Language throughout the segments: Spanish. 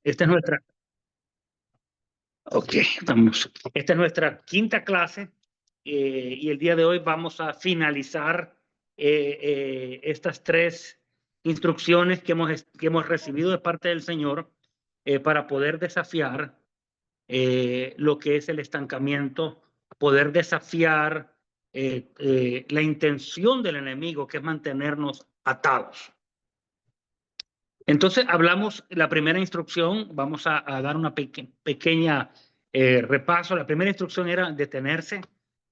Esta es nuestra, ok, vamos. Esta es nuestra quinta clase y el día de hoy vamos a finalizar estas tres instrucciones que hemos recibido de parte del Señor para poder desafiar lo que es el estancamiento, poder desafiar la intención del enemigo, que es mantenernos atados. Entonces hablamos, la primera instrucción, vamos a dar una pequeña repaso. La primera instrucción era detenerse,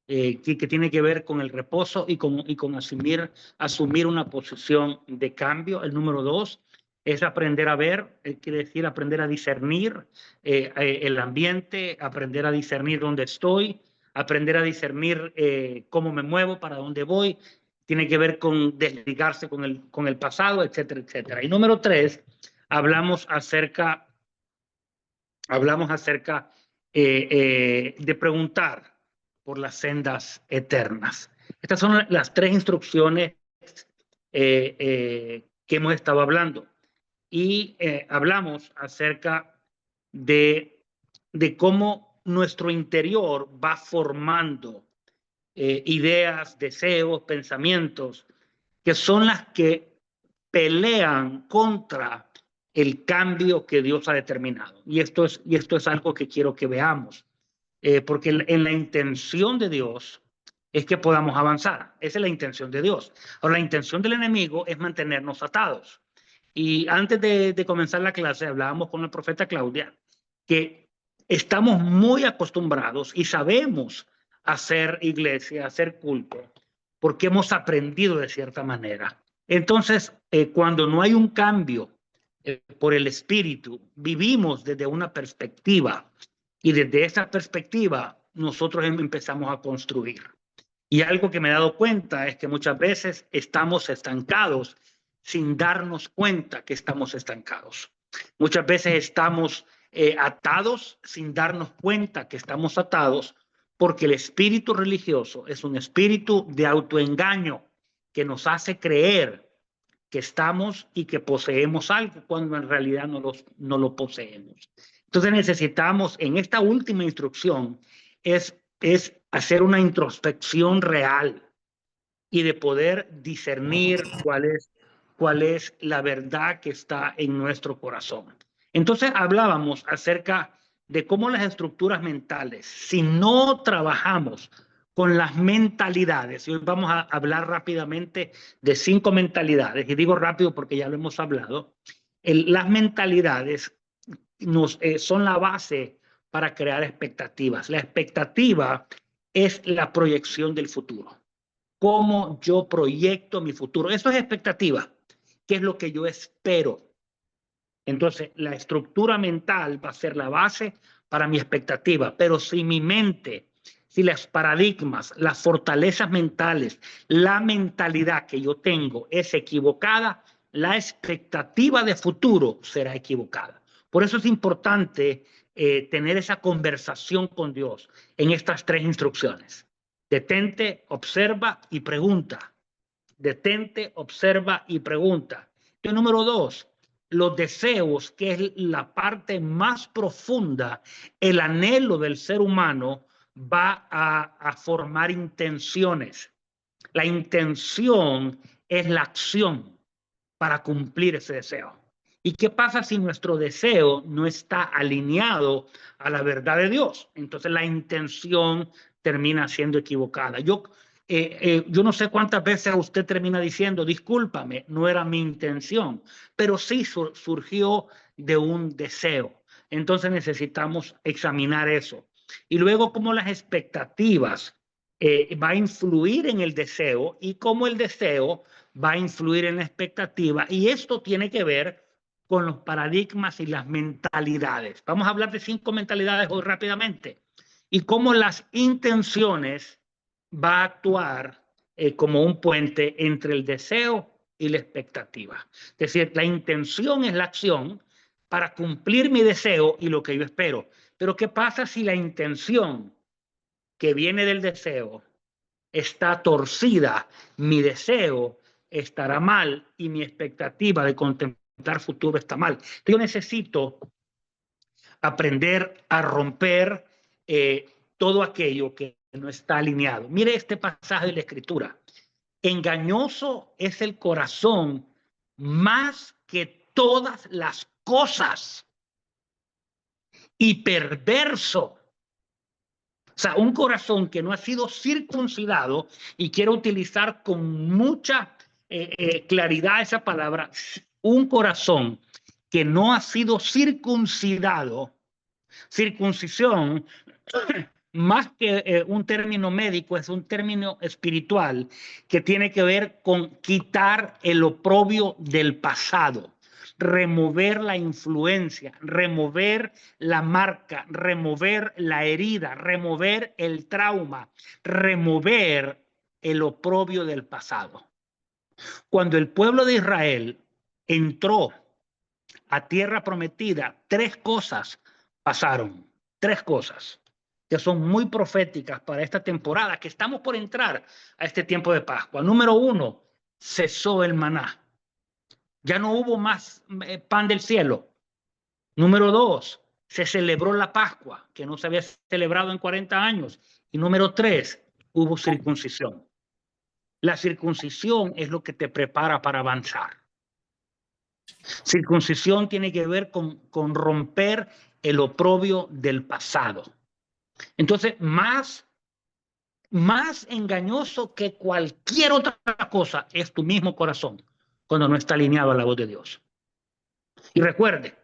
que tiene que ver con el reposo y con asumir una posición de cambio. El número 2 es aprender a ver, quiere decir aprender a discernir el ambiente, aprender a discernir dónde estoy, aprender a discernir cómo me muevo, para dónde voy. Tiene que ver con desligarse con el pasado, etcétera, etcétera. Y número 3, hablamos acerca de preguntar por las sendas eternas. Estas son las tres instrucciones que hemos estado hablando. Y hablamos acerca de cómo nuestro interior va formando ideas, deseos, pensamientos, que son las que pelean contra el cambio que Dios ha determinado. Y esto es algo que quiero que veamos, porque en la intención de Dios es que podamos avanzar. Esa es la intención de Dios. Ahora, la intención del enemigo es mantenernos atados. Y antes de comenzar la clase, hablábamos con la profeta Claudia que estamos muy acostumbrados y sabemos hacer iglesia, hacer culto, porque hemos aprendido de cierta manera. Entonces, cuando no hay un cambio por el espíritu, vivimos desde una perspectiva y desde esa perspectiva nosotros empezamos a construir. Y algo que me he dado cuenta es que muchas veces estamos estancados sin darnos cuenta que estamos estancados. Muchas veces estamos atados sin darnos cuenta que estamos atados, porque el espíritu religioso es un espíritu de autoengaño que nos hace creer que estamos y que poseemos algo cuando en realidad no lo poseemos. Entonces necesitamos, en esta última instrucción, es hacer una introspección real y de poder discernir cuál es la verdad que está en nuestro corazón. Entonces hablábamos acerca de cómo las estructuras mentales, si no trabajamos con las mentalidades, y hoy vamos a hablar rápidamente de 5 mentalidades, y digo rápido porque ya lo hemos hablado, las mentalidades son la base para crear expectativas. La expectativa es la proyección del futuro. Cómo yo proyecto mi futuro. Eso es expectativa. ¿Qué es lo que yo espero? Entonces, la estructura mental va a ser la base para mi expectativa. Pero si mi mente, si los paradigmas, las fortalezas mentales, la mentalidad que yo tengo es equivocada, la expectativa de futuro será equivocada. Por eso es importante tener esa conversación con Dios en estas tres instrucciones. Detente, observa y pregunta. Detente, observa y pregunta. Entonces, número 2, los deseos, que es la parte más profunda, el anhelo del ser humano, va a formar intenciones. La intención es la acción para cumplir ese deseo. ¿Y qué pasa si nuestro deseo no está alineado a la verdad de Dios? Entonces la intención termina siendo equivocada. Yo no sé cuántas veces usted termina diciendo, discúlpame, no era mi intención, pero sí surgió de un deseo. Entonces necesitamos examinar eso. Y luego cómo las expectativas va a influir en el deseo y cómo el deseo va a influir en la expectativa. Y esto tiene que ver con los paradigmas y las mentalidades. Vamos a hablar de 5 mentalidades hoy rápidamente. Y cómo las intenciones va a actuar como un puente entre el deseo y la expectativa. Es decir, la intención es la acción para cumplir mi deseo y lo que yo espero. Pero ¿qué pasa si la intención que viene del deseo está torcida? Mi deseo estará mal y mi expectativa de contemplar enfrentar futuro está mal. Yo necesito aprender a romper todo aquello que no está alineado. Mire este pasaje de la Escritura. Engañoso es el corazón más que todas las cosas y perverso. O sea, un corazón que no ha sido circuncidado, y quiero utilizar con mucha claridad esa palabra, un corazón que no ha sido circuncidado. Circuncisión, más que un término médico, es un término espiritual que tiene que ver con quitar el oprobio del pasado, remover la influencia, remover la marca, remover la herida, remover el trauma, remover el oprobio del pasado. Cuando el pueblo de Israel entró a tierra prometida, tres cosas pasaron, tres cosas que son muy proféticas para esta temporada, que estamos por entrar a este tiempo de Pascua. Número uno, cesó el maná. Ya no hubo más pan del cielo. Número dos, se celebró la Pascua, que no se había celebrado en 40 años. Y número tres, hubo circuncisión. La circuncisión es lo que te prepara para avanzar. Circuncisión tiene que ver con romper el oprobio del pasado. Entonces, más engañoso que cualquier otra cosa es tu mismo corazón cuando no está alineado a la voz de Dios. Y recuerde,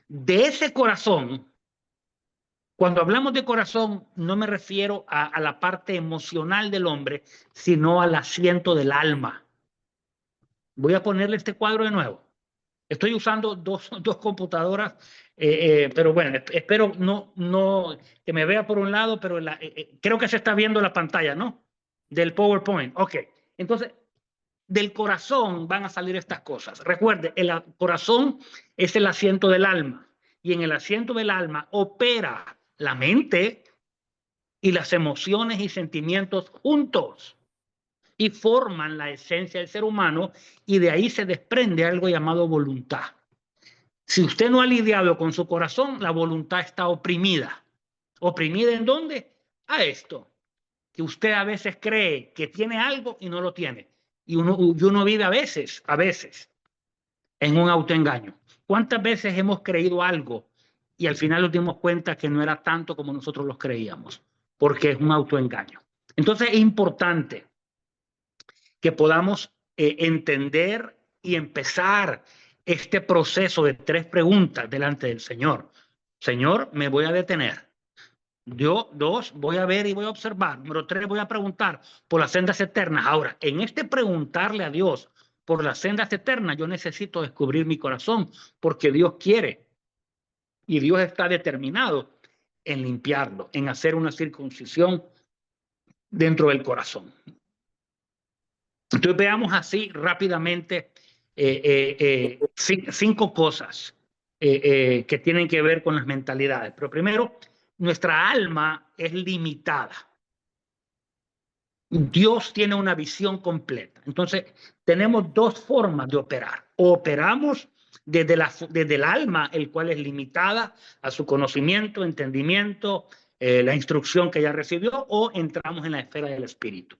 de ese corazón, cuando hablamos de corazón, no me refiero a la parte emocional del hombre, sino al asiento del alma. Voy a ponerle este cuadro de nuevo. Estoy usando dos computadoras, pero bueno, espero no que me vea por un lado, pero creo que se está viendo la pantalla, ¿no? Del PowerPoint. Ok, entonces, del corazón van a salir estas cosas. Recuerde, el corazón es el asiento del alma, y en el asiento del alma opera la mente y las emociones y sentimientos juntos, y forman la esencia del ser humano, y de ahí se desprende algo llamado voluntad. Si usted no ha lidiado con su corazón, la voluntad está oprimida. ¿Oprimida en dónde? A esto, que usted a veces cree que tiene algo y no lo tiene. Y uno vive a veces, en un autoengaño. ¿Cuántas veces hemos creído algo y al final nos dimos cuenta que no era tanto como nosotros lo creíamos? Porque es un autoengaño. Entonces es importante que podamos entender y empezar este proceso de tres preguntas delante del Señor. Señor, me voy a detener. Yo, dos, voy a ver y voy a observar. Número tres, voy a preguntar por las sendas eternas. Ahora, en este preguntarle a Dios por las sendas eternas, yo necesito descubrir mi corazón, porque Dios quiere y Dios está determinado en limpiarlo, en hacer una circuncisión dentro del corazón. Entonces veamos así rápidamente cinco cosas que tienen que ver con las mentalidades. Pero primero, nuestra alma es limitada. Dios tiene una visión completa. Entonces, tenemos dos formas de operar. O operamos desde el alma, el cual es limitada a su conocimiento, entendimiento, la instrucción que ella recibió, o entramos en la esfera del espíritu.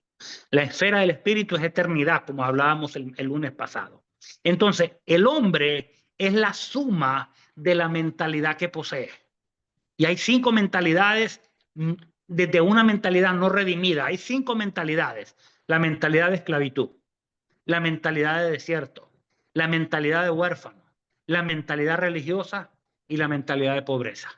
La esfera del espíritu es eternidad, como hablábamos el lunes pasado. Entonces, el hombre es la suma de la mentalidad que posee. Y hay cinco mentalidades, desde una mentalidad no redimida. Hay cinco mentalidades. La mentalidad de esclavitud, la mentalidad de desierto, la mentalidad de huérfano, la mentalidad religiosa y la mentalidad de pobreza.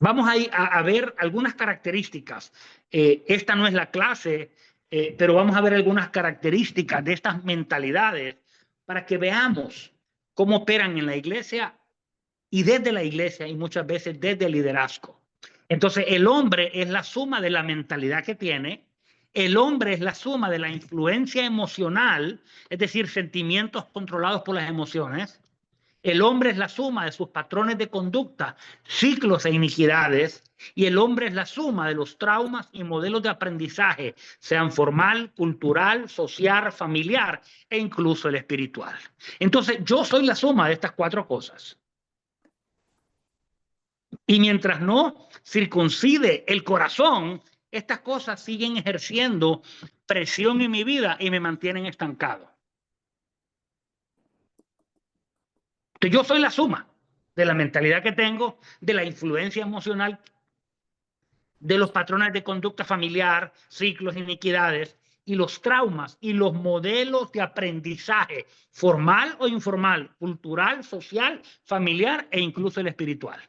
Vamos a ver algunas características. Esta no es la clase, pero vamos a ver algunas características de estas mentalidades para que veamos cómo operan en la iglesia y desde la iglesia, y muchas veces desde el liderazgo. Entonces, el hombre es la suma de la mentalidad que tiene. El hombre es la suma de la influencia emocional, es decir, sentimientos controlados por las emociones. El hombre es la suma de sus patrones de conducta, ciclos e iniquidades, y el hombre es la suma de los traumas y modelos de aprendizaje, sean formal, cultural, social, familiar e incluso el espiritual. Entonces, yo soy la suma de estas cuatro cosas. Y mientras no circuncide el corazón, estas cosas siguen ejerciendo presión en mi vida y me mantienen estancado. Entonces, yo soy la suma de la mentalidad que tengo, de la influencia emocional, de los patrones de conducta familiar, ciclos, iniquidades, y los traumas y los modelos de aprendizaje, formal o informal, cultural, social, familiar e incluso el espiritual.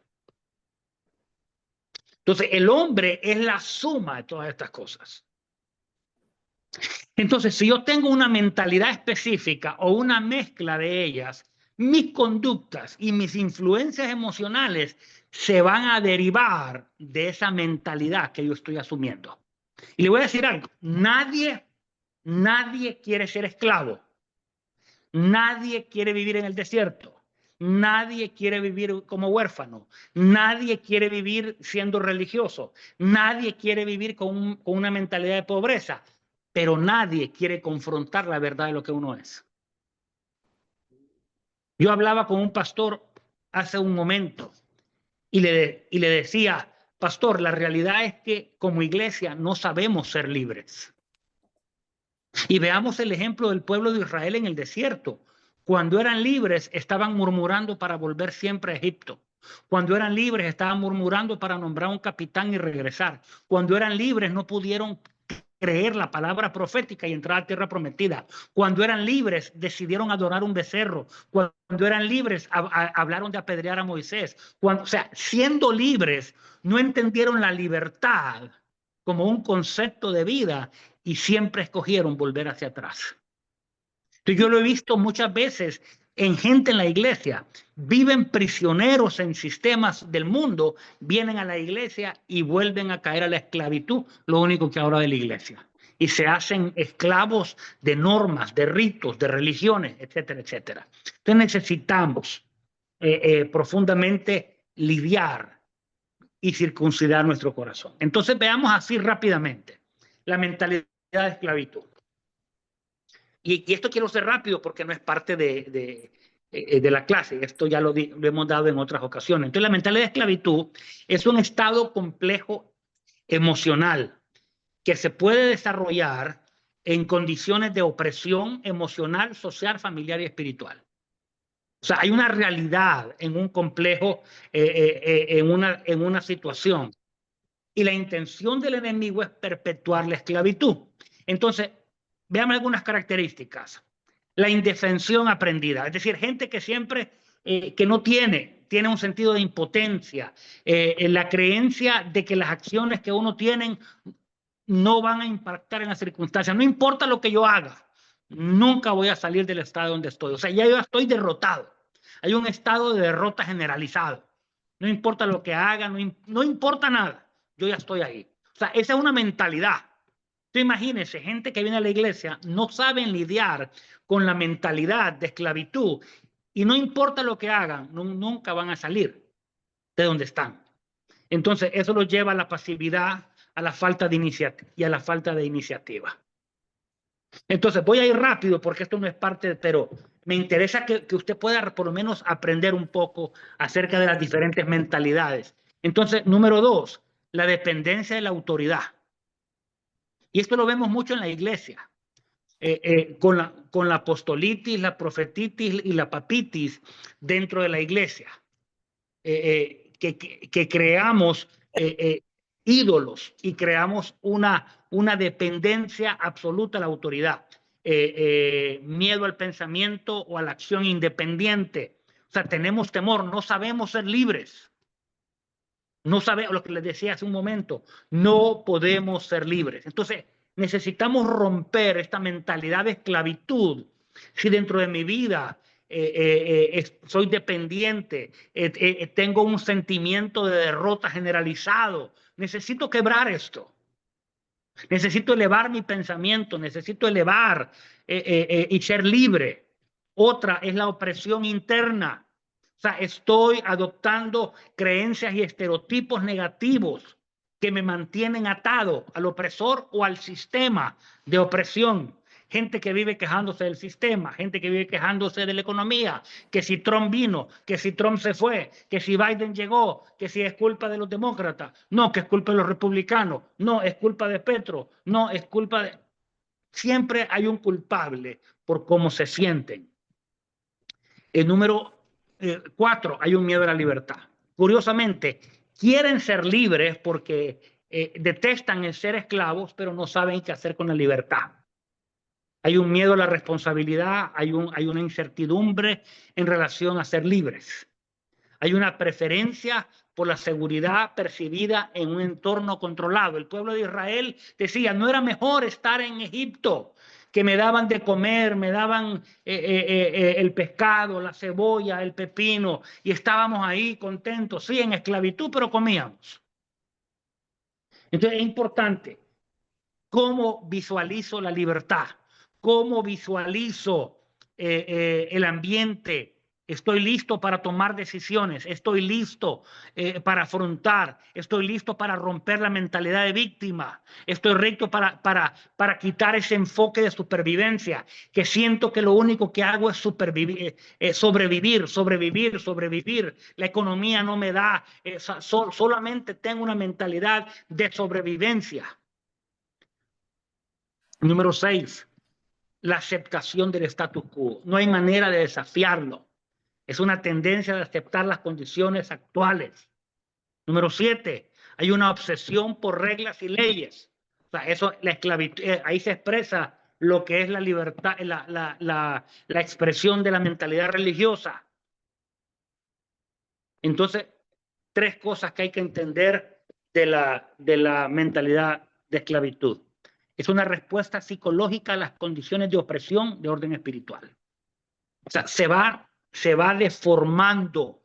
Entonces, el hombre es la suma de todas estas cosas. Entonces, si yo tengo una mentalidad específica o una mezcla de ellas, mis conductas y mis influencias emocionales se van a derivar de esa mentalidad que yo estoy asumiendo. Y le voy a decir algo, nadie quiere ser esclavo. Nadie quiere vivir en el desierto. Nadie quiere vivir como huérfano. Nadie quiere vivir siendo religioso. Nadie quiere vivir con una mentalidad de pobreza. Pero nadie quiere confrontar la verdad de lo que uno es. Yo hablaba con un pastor hace un momento y le decía, pastor, la realidad es que como iglesia no sabemos ser libres. Y veamos el ejemplo del pueblo de Israel en el desierto. Cuando eran libres, estaban murmurando para volver siempre a Egipto. Cuando eran libres, estaban murmurando para nombrar un capitán y regresar. Cuando eran libres, no pudieron creer la palabra profética y entrar a tierra prometida. Cuando eran libres, decidieron adorar un becerro. Cuando eran libres, hablaron de apedrear a Moisés. O sea, siendo libres, no entendieron la libertad como un concepto de vida y siempre escogieron volver hacia atrás. Entonces, yo lo he visto muchas veces en gente en la iglesia, viven prisioneros en sistemas del mundo, vienen a la iglesia y vuelven a caer a la esclavitud, lo único que ahora de la iglesia. Y se hacen esclavos de normas, de ritos, de religiones, etcétera, etcétera. Entonces necesitamos profundamente lidiar y circuncidar nuestro corazón. Entonces veamos así rápidamente la mentalidad de esclavitud. Y esto quiero ser rápido porque no es parte de la clase. Esto ya lo hemos dado en otras ocasiones. Entonces, la mentalidad de esclavitud es un estado complejo emocional que se puede desarrollar en condiciones de opresión emocional, social, familiar y espiritual. O sea, hay una realidad en un complejo, en una situación. Y la intención del enemigo es perpetuar la esclavitud. Entonces, veamos algunas características. La indefensión aprendida, es decir, gente que siempre, que no tiene un sentido de impotencia, la creencia de que las acciones que uno tiene no van a impactar en las circunstancias. No importa lo que yo haga, nunca voy a salir del estado donde estoy. O sea, ya yo estoy derrotado. Hay un estado de derrota generalizado. No importa lo que haga, no importa nada. Yo ya estoy ahí. O sea, esa es una mentalidad. Tú imagínese, gente que viene a la iglesia no saben lidiar con la mentalidad de esclavitud y no importa lo que hagan, nunca van a salir de donde están. Entonces, eso los lleva a la pasividad, a la falta de iniciativa y a la falta de iniciativa. Entonces, voy a ir rápido porque esto no es parte, pero me interesa que usted pueda por lo menos aprender un poco acerca de las diferentes mentalidades. Entonces, número 2, la dependencia de la autoridad. Y esto lo vemos mucho en la iglesia, con la apostolitis, la profetitis y la papitis dentro de la iglesia, que creamos ídolos y creamos una dependencia absoluta a la autoridad, miedo al pensamiento o a la acción independiente. O sea, tenemos temor, no sabemos ser libres. No sabemos, lo que les decía hace un momento, no podemos ser libres. Entonces, necesitamos romper esta mentalidad de esclavitud. Si dentro de mi vida soy dependiente, tengo un sentimiento de derrota generalizado, necesito quebrar esto. Necesito elevar mi pensamiento, necesito elevar y ser libre. Otra es la opresión interna. sea, estoy adoptando creencias y estereotipos negativos que me mantienen atado al opresor o al sistema de opresión. Gente que vive quejándose del sistema, gente que vive quejándose de la economía, que si Trump vino, que si Trump se fue, que si Biden llegó, que si es culpa de los demócratas, no, que es culpa de los republicanos, no, es culpa de Petro, no, es culpa de... Siempre hay un culpable por cómo se sienten. El número 4, hay un miedo a la libertad. Curiosamente, quieren ser libres porque detestan el ser esclavos, pero no saben qué hacer con la libertad. Hay un miedo a la responsabilidad, hay una incertidumbre en relación a ser libres. Hay una preferencia por la seguridad percibida en un entorno controlado. El pueblo de Israel decía, no era mejor estar en Egipto, que me daban de comer, me daban el pescado, la cebolla, el pepino, y estábamos ahí contentos, sí, en esclavitud, pero comíamos. Entonces es importante cómo visualizo la libertad, cómo visualizo el ambiente. Estoy listo para tomar decisiones, estoy listo para afrontar, estoy listo para romper la mentalidad de víctima, estoy listo para quitar ese enfoque de supervivencia, que siento que lo único que hago es sobrevivir, sobrevivir, sobrevivir. La economía no me da, solamente tengo una mentalidad de sobrevivencia. Número 6, la aceptación del status quo. No hay manera de desafiarlo. Es una tendencia de aceptar las condiciones actuales. Número 7, hay una obsesión por reglas y leyes. O sea, eso, la esclavitud, ahí se expresa lo que es la libertad, la expresión de la mentalidad religiosa. Entonces, 3 cosas que hay que entender de la mentalidad de esclavitud. Es una respuesta psicológica a las condiciones de opresión de orden espiritual. O sea, se va deformando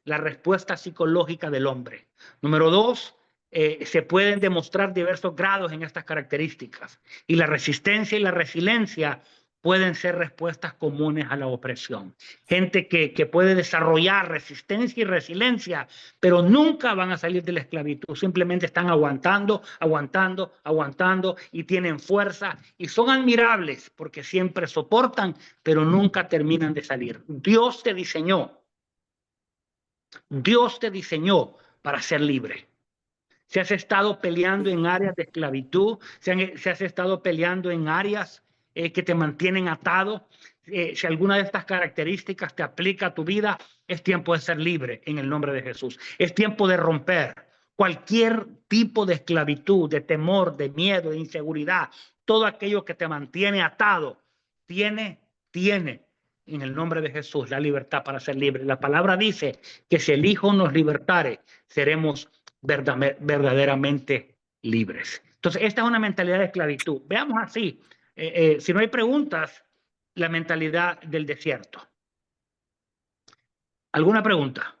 la respuesta psicológica del hombre. Número 2, se pueden demostrar diversos grados en estas características. Y la resistencia y la resiliencia pueden ser respuestas comunes a la opresión. Gente que puede desarrollar resistencia y resiliencia, pero nunca van a salir de la esclavitud. Simplemente están aguantando, aguantando, aguantando y tienen fuerza y son admirables porque siempre soportan, pero nunca terminan de salir. Dios te diseñó para ser libre. Si has estado peleando en áreas de esclavitud, si has estado peleando en áreas que te mantienen atado, si alguna de estas características te aplica a tu vida, es tiempo de ser libre en el nombre de Jesús. Es tiempo de romper cualquier tipo de esclavitud, de temor, de miedo, de inseguridad. Todo aquello que te mantiene atado tiene en el nombre de Jesús la libertad para ser libre. La palabra dice que si el Hijo nos libertare, seremos verdaderamente libres. Entonces, esta es una mentalidad de esclavitud. Veamos así, si no hay preguntas, la mentalidad del desierto. ¿Alguna pregunta?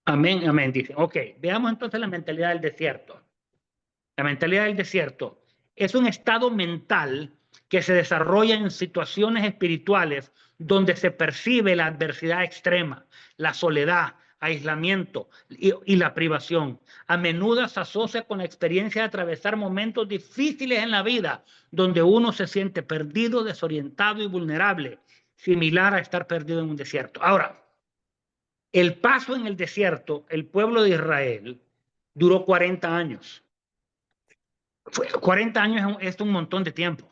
Amén, amén, dice. Ok, veamos entonces la mentalidad del desierto. La mentalidad del desierto es un estado mental que se desarrolla en situaciones espirituales donde se percibe la adversidad extrema, la soledad, aislamiento y la privación. A menudo se asocia con la experiencia de atravesar momentos difíciles en la vida, donde uno se siente perdido, desorientado y vulnerable, similar a estar perdido en un desierto. Ahora, el paso en el desierto, el pueblo de Israel, duró 40 años. 40 años es un montón de tiempo.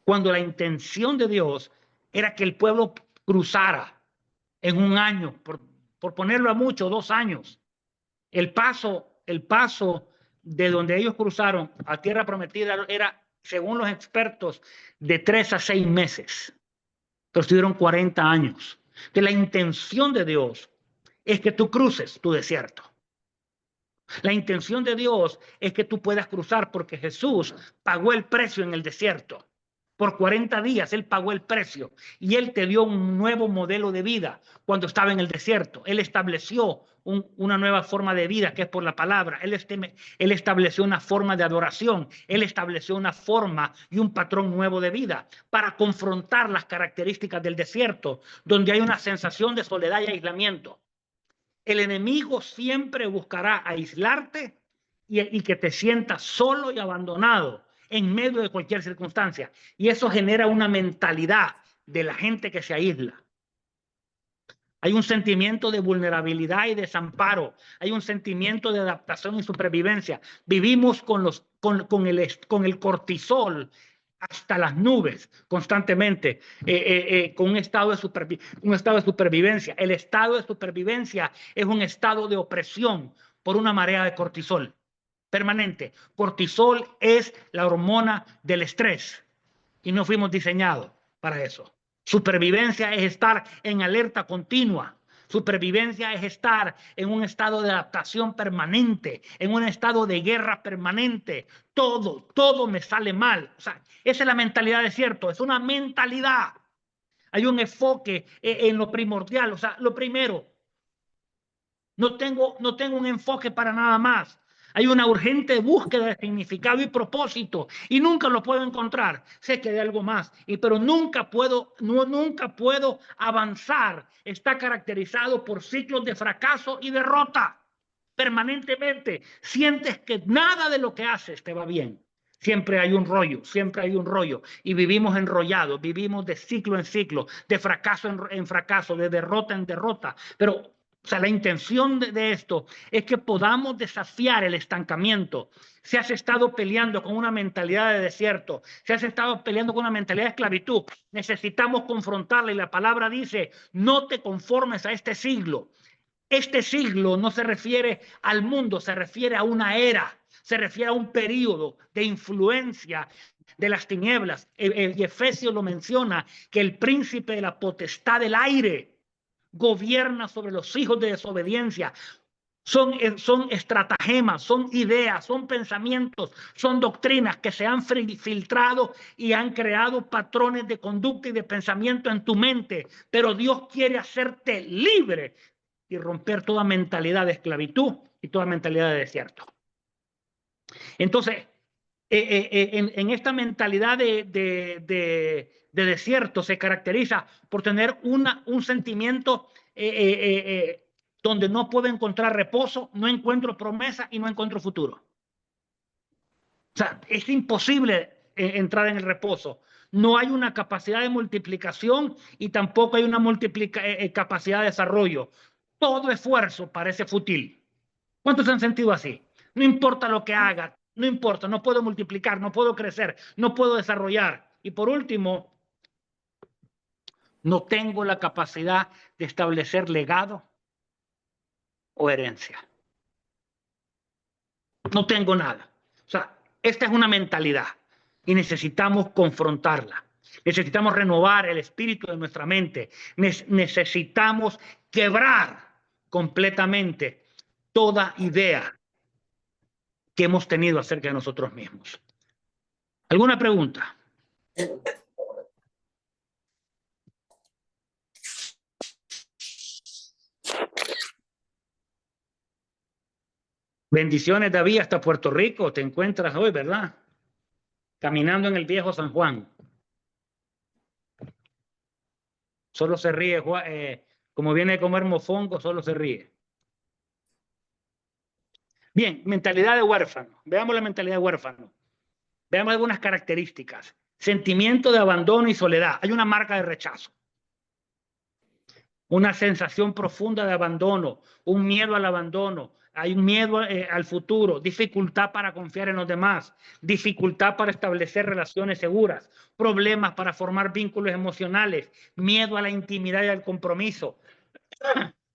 Cuando la intención de Dios era que el pueblo cruzara en un año, por ponerlo a mucho, 2 años. El paso de donde ellos cruzaron a tierra prometida era, según los expertos, de 3 a 6 meses. Pero estuvieron 40 años. Que la intención de Dios es que tú cruces tu desierto. La intención de Dios es que tú puedas cruzar porque Jesús pagó el precio en el desierto. Por 40 días Él pagó el precio y Él te dio un nuevo modelo de vida cuando estaba en el desierto. Él estableció una nueva forma de vida que es por la palabra. Él estableció una forma de adoración. Él estableció una forma y un patrón nuevo de vida para confrontar las características del desierto, donde hay una sensación de soledad y aislamiento. El enemigo siempre buscará aislarte y que te sientas solo y abandonado en medio de cualquier circunstancia. Y eso genera una mentalidad de la gente que se aísla. Hay un sentimiento de vulnerabilidad y desamparo. Hay un sentimiento de adaptación y supervivencia. Vivimos con el cortisol hasta las nubes constantemente, con un estado de supervivencia. El estado de supervivencia es un estado de opresión por una marea de cortisol permanente. Cortisol es la hormona del estrés y no fuimos diseñados para eso. Supervivencia es estar en alerta continua. Supervivencia es estar en un estado de adaptación permanente, en un estado de guerra permanente. Todo me sale mal. O sea, esa es la mentalidad de desierto, es una mentalidad. Hay un enfoque en lo primordial, o sea, lo primero. No tengo un enfoque para nada más. Hay una urgente búsqueda de significado y propósito y nunca lo puedo encontrar. Sé que hay algo más, pero nunca puedo avanzar. Está caracterizado por ciclos de fracaso y derrota. Permanentemente sientes que nada de lo que haces te va bien. Siempre hay un rollo y vivimos enrollados, vivimos de ciclo en ciclo, de fracaso en fracaso, de derrota en derrota. Pero o sea, la intención de esto es que podamos desafiar el estancamiento. Si has estado peleando con una mentalidad de desierto, si has estado peleando con una mentalidad de esclavitud, necesitamos confrontarla y la palabra dice, no te conformes a este siglo. Este siglo no se refiere al mundo, se refiere a una era, se refiere a un periodo de influencia de las tinieblas. Y Efesios lo menciona, que el príncipe de la potestad del aire gobierna sobre los hijos de desobediencia. Son estratagemas, son ideas, son pensamientos, son doctrinas que se han filtrado y han creado patrones de conducta y de pensamiento en tu mente. Pero Dios quiere hacerte libre y romper toda mentalidad de esclavitud y toda mentalidad de desierto. Entonces, en esta mentalidad de desierto se caracteriza por tener un sentimiento donde no puedo encontrar reposo, no encuentro promesa y no encuentro futuro. O sea, es imposible entrar en el reposo. No hay una capacidad de multiplicación y tampoco hay una capacidad de desarrollo. Todo esfuerzo parece fútil. ¿Cuántos se han sentido así? No importa lo que haga, no importa, no puedo multiplicar, no puedo crecer, no puedo desarrollar. Y por último, no tengo la capacidad de establecer legado o herencia. No tengo nada. O sea, esta es una mentalidad y necesitamos confrontarla. Necesitamos renovar el espíritu de nuestra mente. Necesitamos quebrar completamente toda idea que hemos tenido acerca de nosotros mismos. ¿Alguna pregunta? Bendiciones, David, hasta Puerto Rico te encuentras hoy, ¿verdad? Caminando en el viejo San Juan. Solo se ríe, como viene a comer mofongo, solo se ríe. Bien, mentalidad de huérfano. Veamos la mentalidad de huérfano. Veamos algunas características. Sentimiento de abandono y soledad. Hay una marca de rechazo. Una sensación profunda de abandono, un miedo al abandono, hay un miedo al futuro, dificultad para confiar en los demás, dificultad para establecer relaciones seguras, problemas para formar vínculos emocionales, miedo a la intimidad y al compromiso.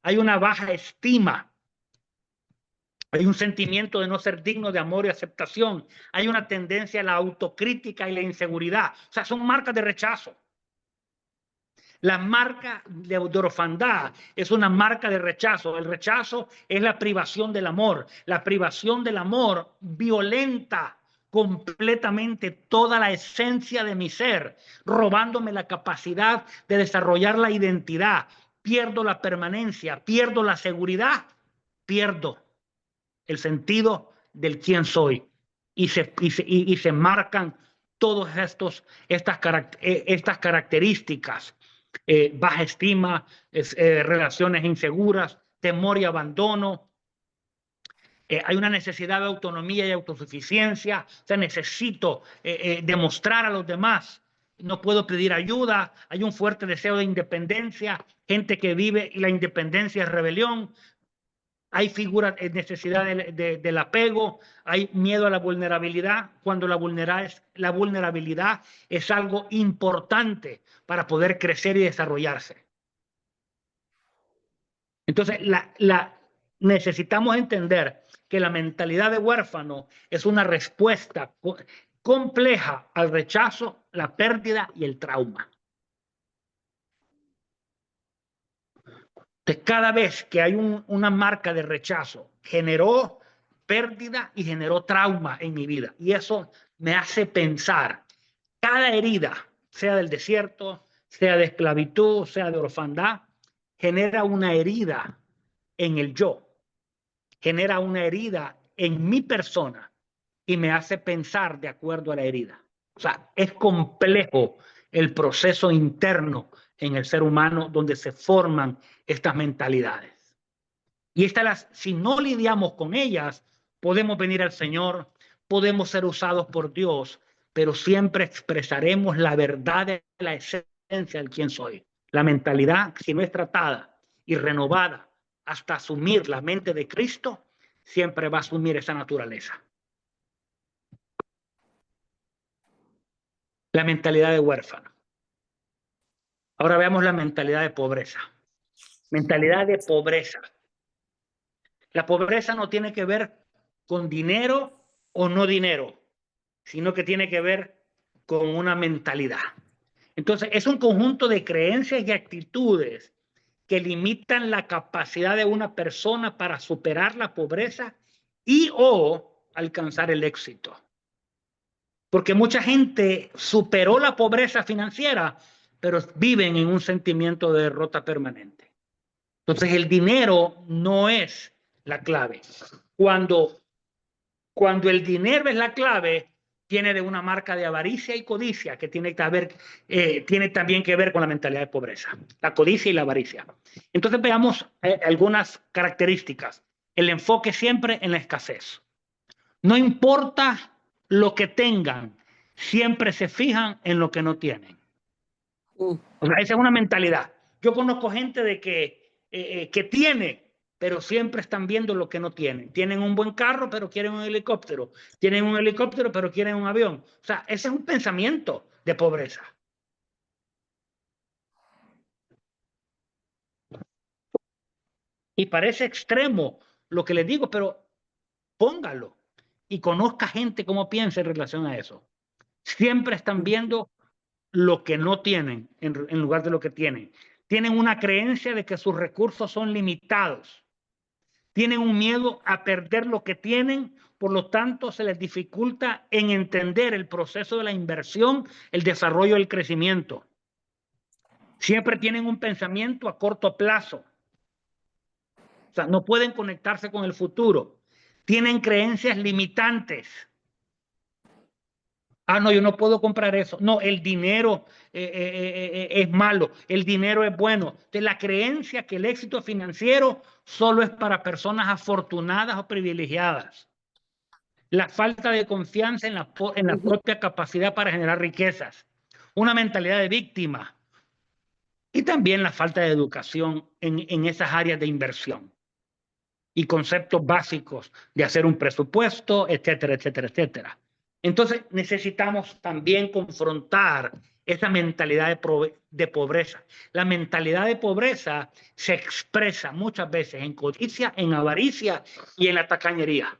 Hay una baja estima. Hay un sentimiento de no ser digno de amor y aceptación. Hay una tendencia a la autocrítica y la inseguridad. O sea, son marcas de rechazo. La marca de orfandad es una marca de rechazo. El rechazo es la privación del amor. La privación del amor violenta completamente toda la esencia de mi ser, robándome la capacidad de desarrollar la identidad. Pierdo la permanencia, pierdo la seguridad, pierdo el sentido del quién soy. Y se marcan todas estas características. Baja estima, relaciones inseguras, temor y abandono. Hay una necesidad de autonomía y autosuficiencia. O sea, necesito demostrar a los demás. No puedo pedir ayuda. Hay un fuerte deseo de independencia. Gente que vive y la independencia es rebelión. Hay figuras, necesidad del apego. Hay miedo a la vulnerabilidad. Cuando la vulnerabilidad es algo importante para poder crecer y desarrollarse. Entonces, necesitamos entender que la mentalidad de huérfano es una respuesta compleja al rechazo, la pérdida y el trauma. Entonces, cada vez que hay una marca de rechazo, generó pérdida y generó trauma en mi vida. Y eso me hace pensar, cada herida, sea del desierto, sea de esclavitud, sea de orfandad, genera una herida en el yo. Genera una herida en mi persona y me hace pensar de acuerdo a la herida. O sea, es complejo el proceso interno en el ser humano donde se forman estas mentalidades. Y si no lidiamos con ellas, podemos venir al Señor, podemos ser usados por Dios, pero siempre expresaremos la verdad de la esencia del quién soy. La mentalidad, si no es tratada y renovada hasta asumir la mente de Cristo, siempre va a asumir esa naturaleza. La mentalidad de huérfano. Ahora veamos la mentalidad de pobreza. Mentalidad de pobreza. La pobreza no tiene que ver con dinero o no dinero, sino que tiene que ver con una mentalidad. Entonces, es un conjunto de creencias y actitudes que limitan la capacidad de una persona para superar la pobreza y o alcanzar el éxito. Porque mucha gente superó la pobreza financiera, pero viven en un sentimiento de derrota permanente. Entonces, el dinero no es la clave. Cuando el dinero es la clave, tiene de una marca de avaricia y codicia que tiene también que ver con la mentalidad de pobreza, la codicia y la avaricia. Entonces veamos algunas características. El enfoque siempre en la escasez. No importa lo que tengan, siempre se fijan en lo que no tienen. O sea, esa es una mentalidad. Yo conozco gente de que tiene, pero siempre están viendo lo que no tienen. Tienen un buen carro, pero quieren un helicóptero. Tienen un helicóptero, pero quieren un avión. O sea, ese es un pensamiento de pobreza. Y parece extremo lo que les digo, pero póngalo y conozca gente cómo piensa en relación a eso. Siempre están viendo lo que no tienen en lugar de lo que tienen. Tienen una creencia de que sus recursos son limitados. Tienen un miedo a perder lo que tienen, por lo tanto se les dificulta en entender el proceso de la inversión, el desarrollo y el crecimiento. Siempre tienen un pensamiento a corto plazo. O sea, no pueden conectarse con el futuro. Tienen creencias limitantes. Ah, no, yo no puedo comprar eso. No, el dinero es malo, el dinero es bueno. Entonces, la creencia que el éxito financiero solo es para personas afortunadas o privilegiadas. La falta de confianza en la propia capacidad para generar riquezas. Una mentalidad de víctima. Y también la falta de educación en esas áreas de inversión. Y conceptos básicos de hacer un presupuesto, etcétera, etcétera, etcétera. Entonces necesitamos también confrontar esa mentalidad de pobreza. La mentalidad de pobreza se expresa muchas veces en codicia, en avaricia y en la tacañería.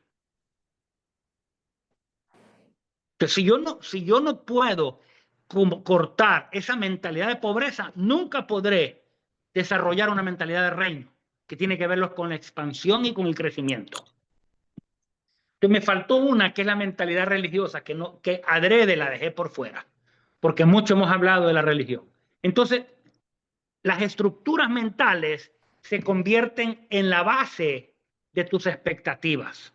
Entonces, si yo no puedo cortar esa mentalidad de pobreza, nunca podré desarrollar una mentalidad de reino que tiene que ver con la expansión y con el crecimiento. Entonces me faltó una que es la mentalidad religiosa, que adrede la dejé por fuera, porque mucho hemos hablado de la religión. Entonces, las estructuras mentales se convierten en la base de tus expectativas.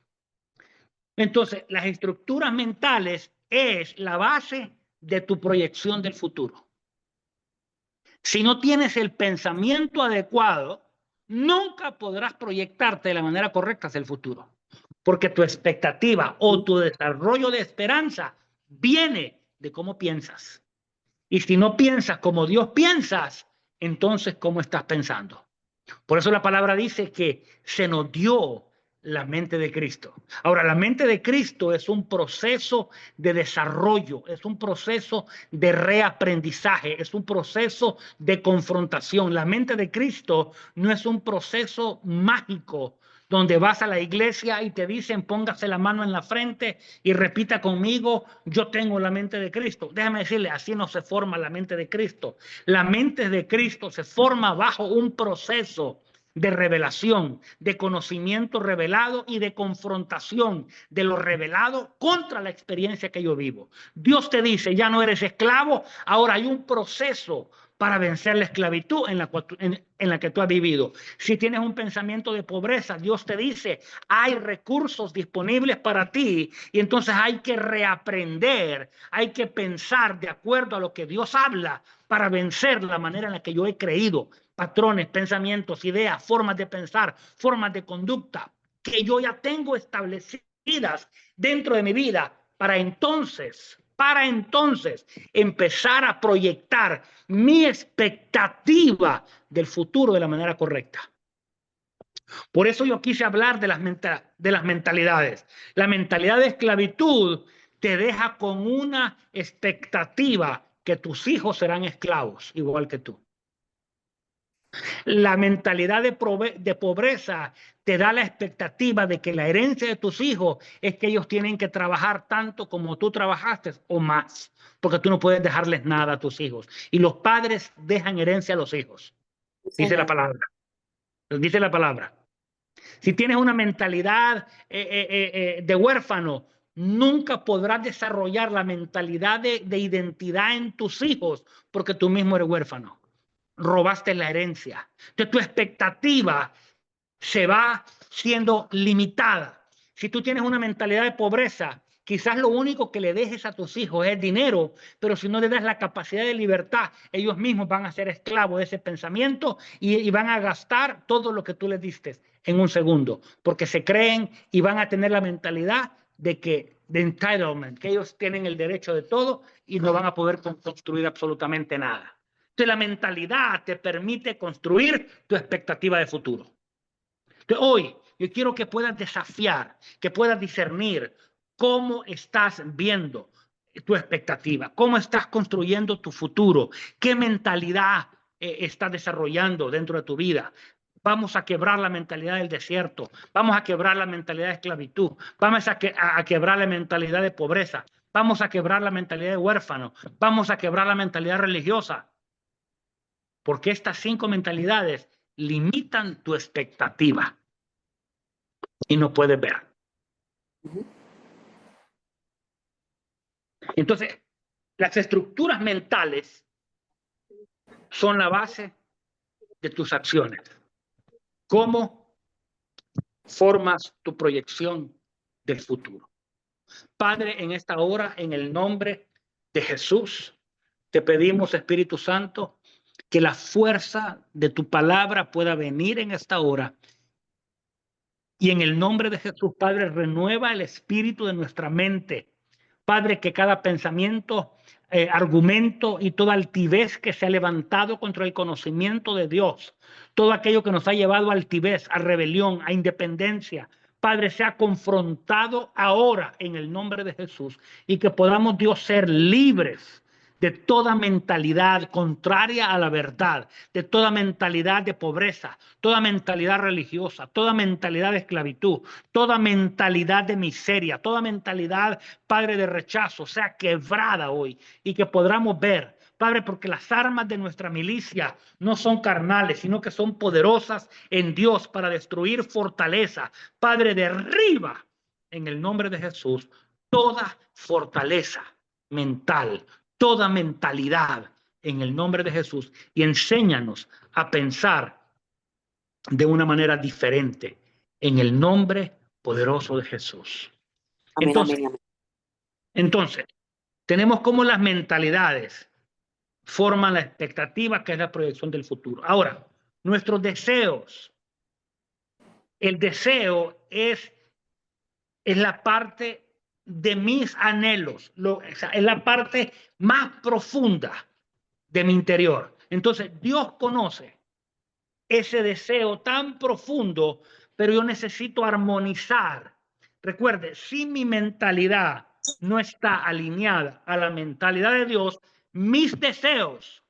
Entonces, las estructuras mentales es la base de tu proyección del futuro. Si no tienes el pensamiento adecuado, nunca podrás proyectarte de la manera correcta hacia el futuro, porque tu expectativa o tu desarrollo de esperanza viene de cómo piensas. Y si no piensas como Dios piensas, entonces ¿cómo estás pensando? Por eso la palabra dice que se nos dio la mente de Cristo. Ahora, la mente de Cristo es un proceso de desarrollo, es un proceso de reaprendizaje, es un proceso de confrontación. La mente de Cristo no es un proceso mágico donde vas a la iglesia y te dicen póngase la mano en la frente y repita conmigo, yo tengo la mente de Cristo. Déjame decirle, así no se forma la mente de Cristo. La mente de Cristo se forma bajo un proceso de revelación, de conocimiento revelado y de confrontación de lo revelado contra la experiencia que yo vivo. Dios te dice, ya no eres esclavo, ahora hay un proceso para vencer la esclavitud en la que tú has vivido. Si tienes un pensamiento de pobreza, Dios te dice, hay recursos disponibles para ti y entonces hay que reaprender, hay que pensar de acuerdo a lo que Dios habla para vencer la manera en la que yo he creído, patrones, pensamientos, ideas, formas de pensar, formas de conducta que yo ya tengo establecidas dentro de mi vida para entonces empezar a proyectar mi expectativa del futuro de la manera correcta. Por eso yo quise hablar de las mentalidades. La mentalidad de esclavitud te deja con una expectativa que tus hijos serán esclavos, igual que tú. La mentalidad de pobreza te da la expectativa de que la herencia de tus hijos es que ellos tienen que trabajar tanto como tú trabajaste o más, porque tú no puedes dejarles nada a tus hijos. Y los padres dejan herencia a los hijos. Dice la palabra. Dice la palabra. Si tienes una mentalidad de huérfano, nunca podrás desarrollar la mentalidad de identidad en tus hijos porque tú mismo eres huérfano. Robaste la herencia. Entonces tu expectativa se va siendo limitada. Si tú tienes una mentalidad de pobreza, quizás lo único que le dejes a tus hijos es dinero, pero si no le das la capacidad de libertad, ellos mismos van a ser esclavos de ese pensamiento y van a gastar todo lo que tú les diste en un segundo, porque se creen y van a tener la mentalidad de entitlement, que ellos tienen el derecho de todo y no van a poder construir absolutamente nada. Entonces la mentalidad te permite construir tu expectativa de futuro. Entonces, hoy yo quiero que puedas desafiar, que puedas discernir cómo estás viendo tu expectativa, cómo estás construyendo tu futuro, qué mentalidad estás desarrollando dentro de tu vida. Vamos a quebrar la mentalidad del desierto, vamos a quebrar la mentalidad de esclavitud, vamos a quebrar la mentalidad de pobreza, vamos a quebrar la mentalidad de huérfano, vamos a quebrar la mentalidad religiosa, porque estas 5 mentalidades limitan tu expectativa y no puedes ver. Entonces, las estructuras mentales son la base de tus acciones. ¿Cómo formas tu proyección del futuro? Padre, en esta hora, en el nombre de Jesús, te pedimos, Espíritu Santo, que la fuerza de tu palabra pueda venir en esta hora. Y en el nombre de Jesús, Padre, renueva el espíritu de nuestra mente. Padre, que cada pensamiento, argumento y toda altivez que se ha levantado contra el conocimiento de Dios, todo aquello que nos ha llevado a altivez, a rebelión, a independencia, Padre, sea confrontado ahora en el nombre de Jesús y que podamos, Dios, ser libres de toda mentalidad contraria a la verdad, de toda mentalidad de pobreza, toda mentalidad religiosa, toda mentalidad de esclavitud, toda mentalidad de miseria, toda mentalidad, Padre, de rechazo, sea quebrada hoy y que podamos ver, Padre, porque las armas de nuestra milicia no son carnales, sino que son poderosas en Dios para destruir fortaleza. Padre, derriba en el nombre de Jesús toda fortaleza mental, toda mentalidad en el nombre de Jesús, y enséñanos a pensar de una manera diferente en el nombre poderoso de Jesús. Amén, amén, amén. Entonces, tenemos como las mentalidades forman la expectativa, que es la proyección del futuro. Ahora, nuestros deseos, el deseo es la parte de mis anhelos, o sea, es la parte más profunda de mi interior. Entonces, Dios conoce ese deseo tan profundo, pero yo necesito armonizar. Recuerde, si mi mentalidad no está alineada a la mentalidad de Dios, mis deseos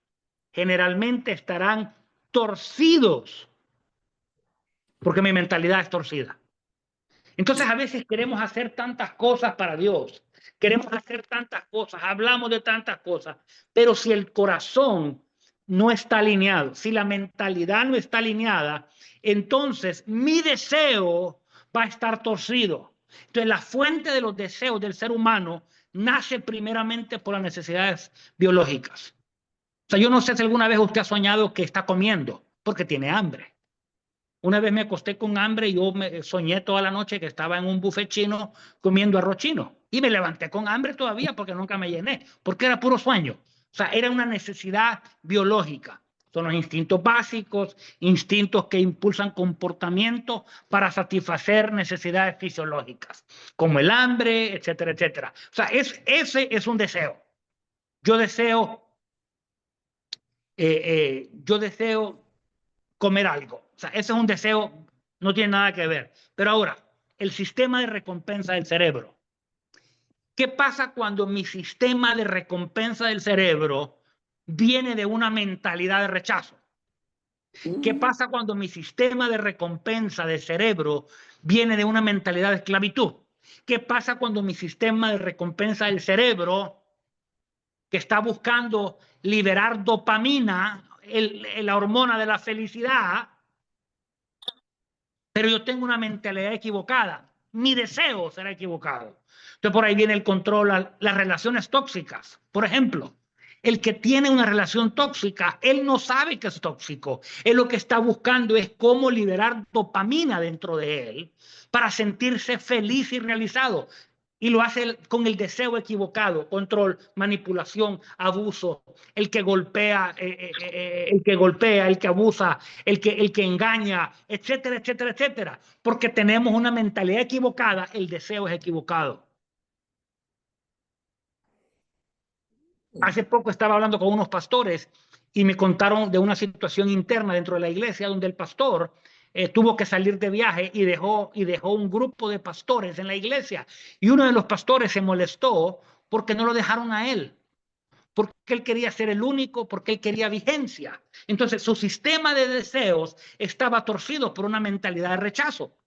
generalmente estarán torcidos, porque mi mentalidad es torcida. Entonces a veces queremos hacer tantas cosas para Dios, queremos hacer tantas cosas, hablamos de tantas cosas, pero si el corazón no está alineado, si la mentalidad no está alineada, entonces mi deseo va a estar torcido. Entonces la fuente de los deseos del ser humano nace primeramente por las necesidades biológicas. O sea, yo no sé si alguna vez usted ha soñado que está comiendo porque tiene hambre. Una vez me acosté con hambre y yo me soñé toda la noche que estaba en un buffet chino comiendo arroz chino. Y me levanté con hambre todavía porque nunca me llené, porque era puro sueño. O sea, era una necesidad biológica. Son los instintos básicos, instintos que impulsan comportamiento para satisfacer necesidades fisiológicas, como el hambre, etcétera, etcétera. O sea, ese es un deseo. Yo deseo, yo deseo comer algo. O sea, ese es un deseo, no tiene nada que ver. Pero ahora, el sistema de recompensa del cerebro. ¿Qué pasa cuando mi sistema de recompensa del cerebro viene de una mentalidad de rechazo? ¿Qué pasa cuando mi sistema de recompensa del cerebro viene de una mentalidad de esclavitud? ¿Qué pasa cuando mi sistema de recompensa del cerebro, que está buscando liberar dopamina, la hormona de la felicidad, pero yo tengo una mentalidad equivocada? Mi deseo será equivocado. Entonces por ahí viene el control a las relaciones tóxicas. Por ejemplo, el que tiene una relación tóxica, él no sabe que es tóxico. Él lo que está buscando es cómo liberar dopamina dentro de él para sentirse feliz y realizado. Y lo hace con el deseo equivocado: control, manipulación, abuso, el que golpea, el que abusa, el que engaña, etcétera, etcétera, etcétera. Porque tenemos una mentalidad equivocada, el deseo es equivocado. Hace poco estaba hablando con unos pastores y me contaron de una situación interna dentro de la iglesia donde el pastor tuvo que salir de viaje y dejó un grupo de pastores en la iglesia. Y uno de los pastores se molestó porque no lo dejaron a él, porque él quería ser el único, porque él quería vigencia. Entonces su sistema de deseos estaba torcido por una mentalidad de rechazo.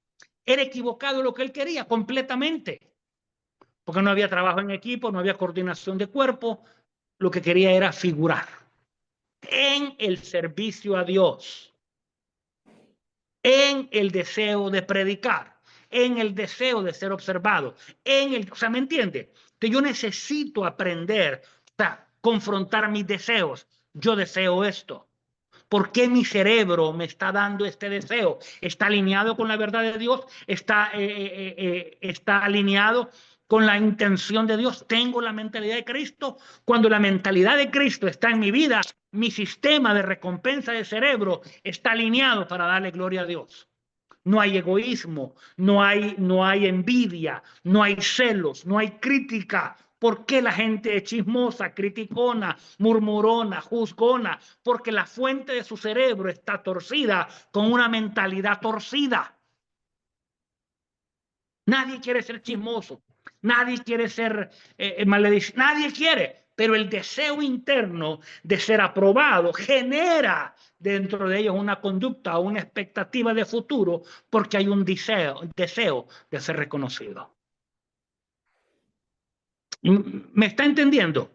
Era equivocado lo que él quería completamente, porque no había trabajo en equipo, no había coordinación de cuerpo. Lo que quería era figurar en el servicio a Dios, en el deseo de predicar, en el deseo de ser observado, o sea, ¿me entiende? Que yo necesito aprender, o sea, confrontar mis deseos. Yo deseo esto. ¿Por qué mi cerebro me está dando este deseo? ¿Está alineado con la verdad de Dios? ¿Está alineado con la intención de Dios? ¿Tengo la mentalidad de Cristo? Cuando la mentalidad de Cristo está en mi vida, mi sistema de recompensa del cerebro está alineado para darle gloria a Dios. No hay egoísmo, no hay envidia, no hay celos, no hay crítica. ¿Por qué la gente es chismosa, criticona, murmurona, juzgona? Porque la fuente de su cerebro está torcida, con una mentalidad torcida. Nadie quiere ser chismoso, nadie quiere ser malediciente, nadie quiere, pero el deseo interno de ser aprobado genera dentro de ellos una conducta, una expectativa de futuro, porque hay un deseo de ser reconocido. ¿Me está entendiendo?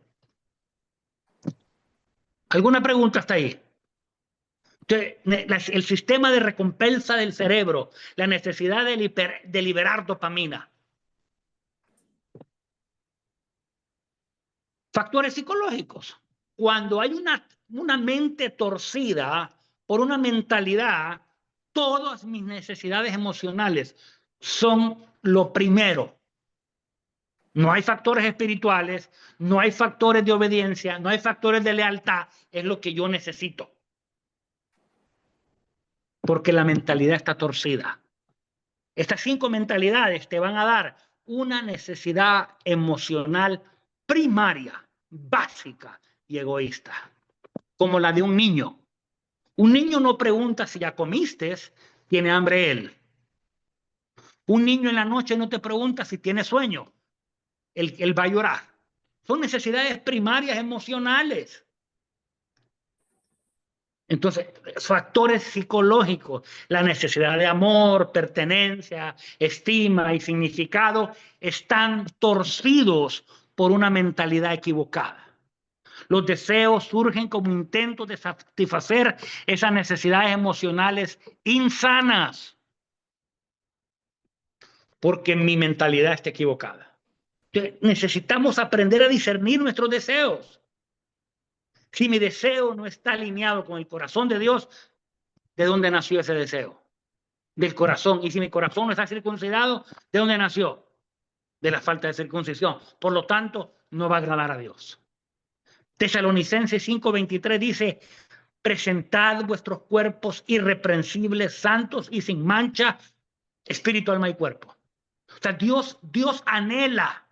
¿Alguna pregunta hasta ahí? El sistema de recompensa del cerebro, la necesidad de liberar dopamina. Factores psicológicos. Cuando hay una mente torcida por una mentalidad, todas mis necesidades emocionales son lo primero. No hay factores espirituales, no hay factores de obediencia, no hay factores de lealtad, es lo que yo necesito. Porque la mentalidad está torcida. Estas 5 mentalidades te van a dar una necesidad emocional primaria, básica y egoísta, como la de un niño. Un niño no pregunta si ya comiste, tiene hambre él. Un niño en la noche no te pregunta si tiene sueño, él va a llorar. Son necesidades primarias emocionales. Entonces, factores psicológicos, la necesidad de amor, pertenencia, estima y significado están torcidos por una mentalidad equivocada. Los deseos surgen como intentos de satisfacer esas necesidades emocionales insanas porque mi mentalidad está equivocada. Entonces, necesitamos aprender a discernir nuestros deseos. Si mi deseo no está alineado con el corazón de Dios, ¿de dónde nació ese deseo? Del corazón. Y si mi corazón no está circuncidado, ¿de dónde nació? De la falta de circuncisión. Por lo tanto, no va a agradar a Dios. Tesalonicenses 5:23 dice: presentad vuestros cuerpos irreprensibles, santos y sin mancha, espíritu, alma y cuerpo. O sea, Dios anhela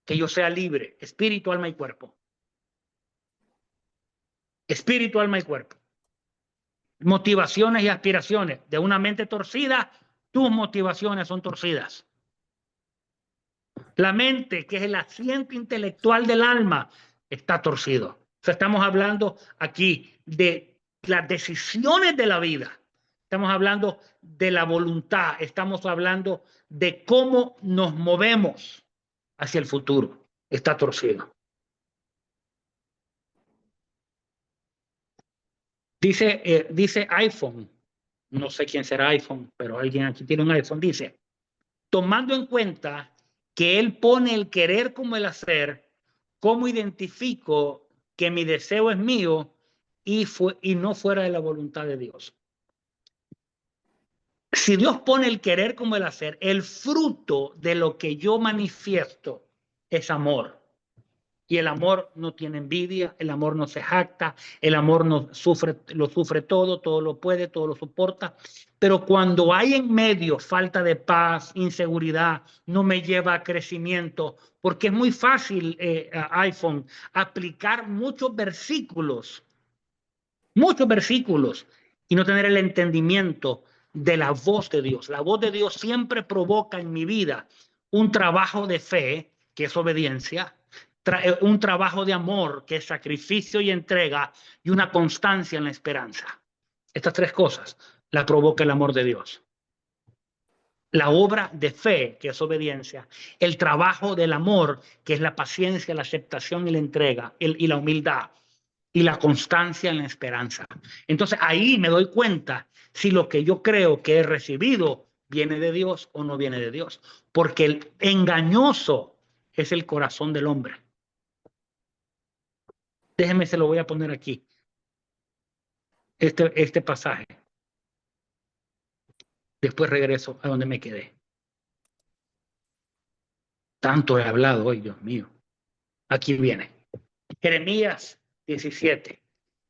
que yo sea libre, espíritu, alma y cuerpo. Espíritu, alma y cuerpo. Motivaciones y aspiraciones de una mente torcida, tus motivaciones son torcidas. La mente, que es el asiento intelectual del alma, está torcido. O sea, estamos hablando aquí de las decisiones de la vida. Estamos hablando de la voluntad. Estamos hablando de cómo nos movemos hacia el futuro. Está torcido. Dice iPhone, no sé quién será iPhone, pero alguien aquí tiene un iPhone, dice: tomando en cuenta que él pone el querer como el hacer, ¿cómo identifico que mi deseo es mío y no fuera de la voluntad de Dios? Si Dios pone el querer como el hacer, el fruto de lo que yo manifiesto es amor. Y el amor no tiene envidia, el amor no se jacta, el amor no sufre, lo sufre todo, todo lo puede, todo lo soporta. Pero cuando hay en medio falta de paz, inseguridad, no me lleva a crecimiento, porque es muy fácil, iPhone, aplicar muchos versículos y no tener el entendimiento de la voz de Dios. La voz de Dios siempre provoca en mi vida un trabajo de fe, que es obediencia, un trabajo de amor, que es sacrificio y entrega, y una constancia en la esperanza. Estas 3 cosas la provoca el amor de Dios. La obra de fe, que es obediencia, el trabajo del amor, que es la paciencia, la aceptación y la entrega, y la humildad, y la constancia en la esperanza. Entonces ahí me doy cuenta si lo que yo creo que he recibido viene de Dios o no viene de Dios. Porque el engañoso es el corazón del hombre. Déjeme, se lo voy a poner aquí. Este pasaje. Después regreso a donde me quedé. Tanto he hablado hoy, Dios mío. Aquí viene. Jeremías 17.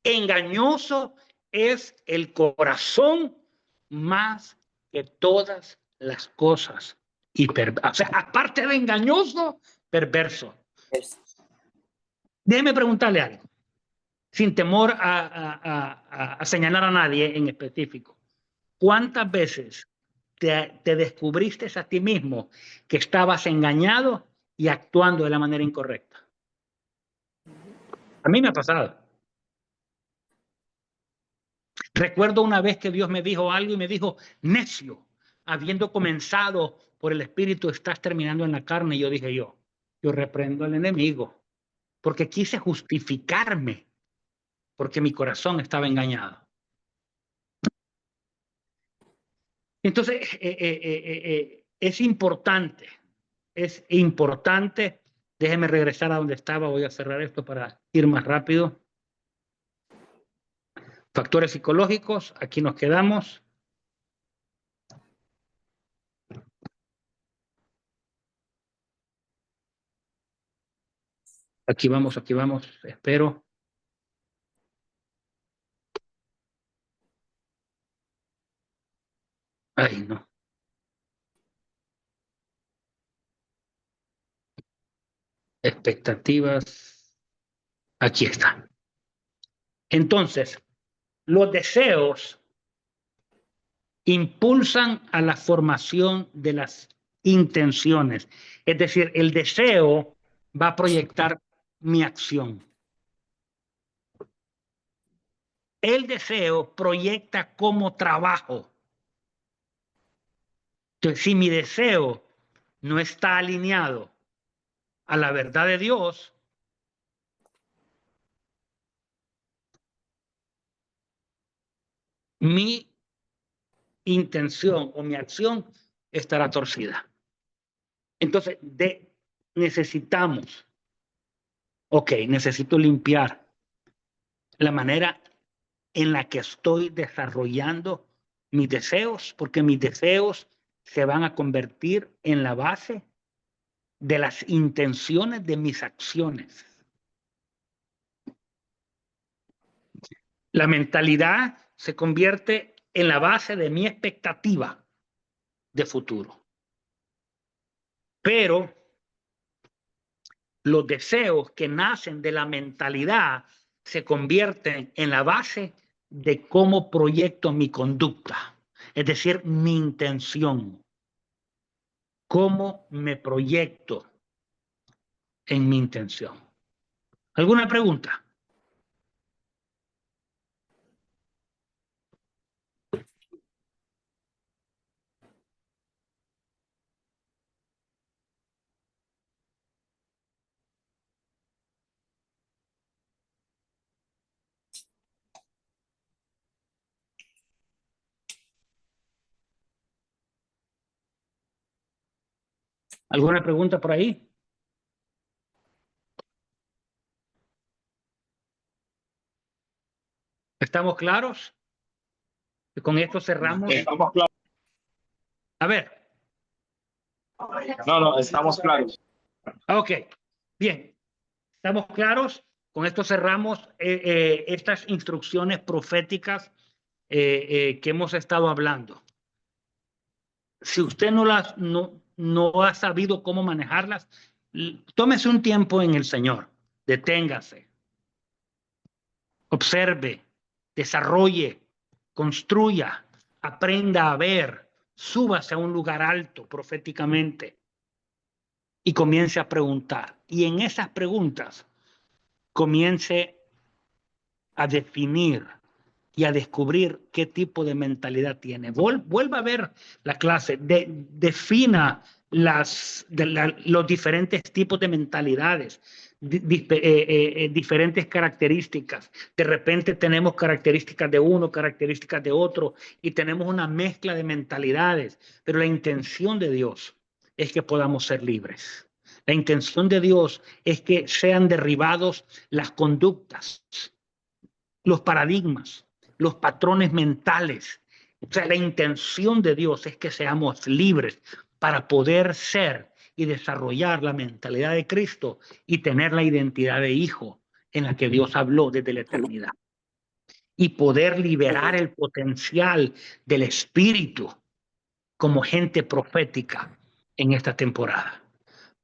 Engañoso es el corazón más que todas las cosas. O sea, aparte de engañoso, perverso. Déjeme preguntarle algo, sin temor a señalar a nadie en específico. ¿Cuántas veces te descubriste a ti mismo que estabas engañado y actuando de la manera incorrecta? A mí me ha pasado. Recuerdo una vez que Dios me dijo algo y me dijo: necio, habiendo comenzado por el Espíritu, estás terminando en la carne. Y yo dije: yo reprendo al enemigo, porque quise justificarme, porque mi corazón estaba engañado. Entonces, es importante Déjeme regresar a donde estaba. Voy a cerrar esto para ir más rápido. Factores psicológicos. Aquí nos quedamos. Aquí vamos, espero. Ay, no. Expectativas. Aquí está. Entonces, los deseos impulsan a la formación de las intenciones. Es decir, el deseo va a proyectar mi acción. El deseo proyecta cómo trabajo. Entonces, si mi deseo no está alineado a la verdad de Dios, mi intención o mi acción estará torcida. Entonces, necesitamos, necesito limpiar la manera en la que estoy desarrollando mis deseos, porque mis deseos se van a convertir en la base de las intenciones de mis acciones. La mentalidad se convierte en la base de mi expectativa de futuro. Pero los deseos que nacen de la mentalidad se convierten en la base de cómo proyecto mi conducta, es decir, mi intención. Cómo me proyecto en mi intención. ¿Alguna pregunta? ¿Alguna pregunta por ahí? ¿Estamos claros? Y con esto cerramos. Estamos claros. A ver. No, estamos claros. Ok, bien. ¿Estamos claros? Con esto cerramos estas instrucciones proféticas que hemos estado hablando. Si usted no ha sabido cómo manejarlas, tómese un tiempo en el Señor. Deténgase. Observe, desarrolle, construya, aprenda a ver, súbase a un lugar alto proféticamente y comience a preguntar. Y en esas preguntas comience a definir y a descubrir qué tipo de mentalidad tiene. Vuelva a ver la clase, defina los diferentes tipos de mentalidades, diferentes características. De repente tenemos características de uno, características de otro, y tenemos una mezcla de mentalidades, pero la intención de Dios es que podamos ser libres. La intención de Dios es que sean derribados las conductas, los paradigmas, los patrones mentales. O sea, la intención de Dios es que seamos libres para poder ser y desarrollar la mentalidad de Cristo y tener la identidad de hijo en la que Dios habló desde la eternidad. Y poder liberar el potencial del espíritu como gente profética en esta temporada.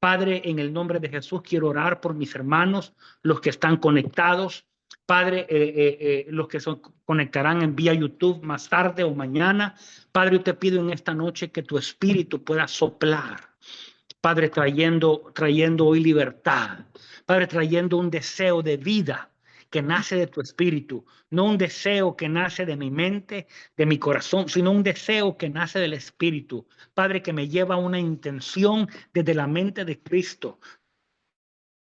Padre, en el nombre de Jesús quiero orar por mis hermanos, los que están conectados. Padre, los que conectarán en vía YouTube más tarde o mañana. Padre, yo te pido en esta noche que tu espíritu pueda soplar. Padre, trayendo hoy libertad. Padre, trayendo un deseo de vida que nace de tu espíritu, no un deseo que nace de mi mente, de mi corazón, sino un deseo que nace del espíritu. Padre, que me lleva a una intención desde la mente de Cristo.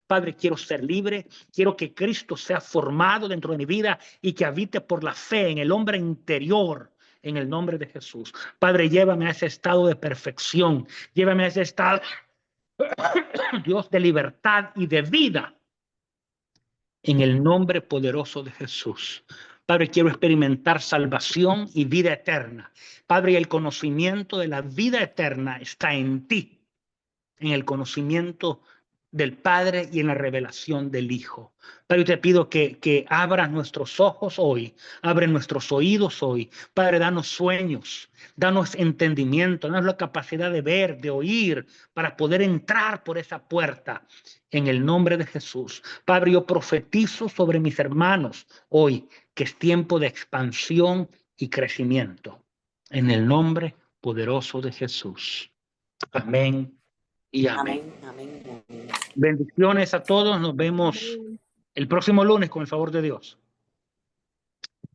Padre, quiero ser libre, quiero que Cristo sea formado dentro de mi vida y que habite por la fe en el hombre interior, en el nombre de Jesús. Padre, llévame a ese estado de perfección, llévame a ese estado Dios de libertad y de vida, en el nombre poderoso de Jesús. Padre, quiero experimentar salvación y vida eterna. Padre, el conocimiento de la vida eterna está en ti, en el conocimiento del Padre y en la revelación del Hijo. Padre, te pido que abras nuestros ojos hoy, abre nuestros oídos hoy. Padre, danos sueños, danos entendimiento, danos la capacidad de ver, de oír, para poder entrar por esa puerta en el nombre de Jesús. Padre, yo profetizo sobre mis hermanos hoy que es tiempo de expansión y crecimiento. En el nombre poderoso de Jesús. Amén y amén. Amén, amén, amén. Bendiciones a todos. Nos vemos el próximo lunes con el favor de Dios.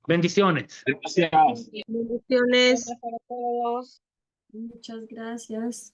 Bendiciones. Gracias. Bendiciones. Gracias a todos. Muchas gracias.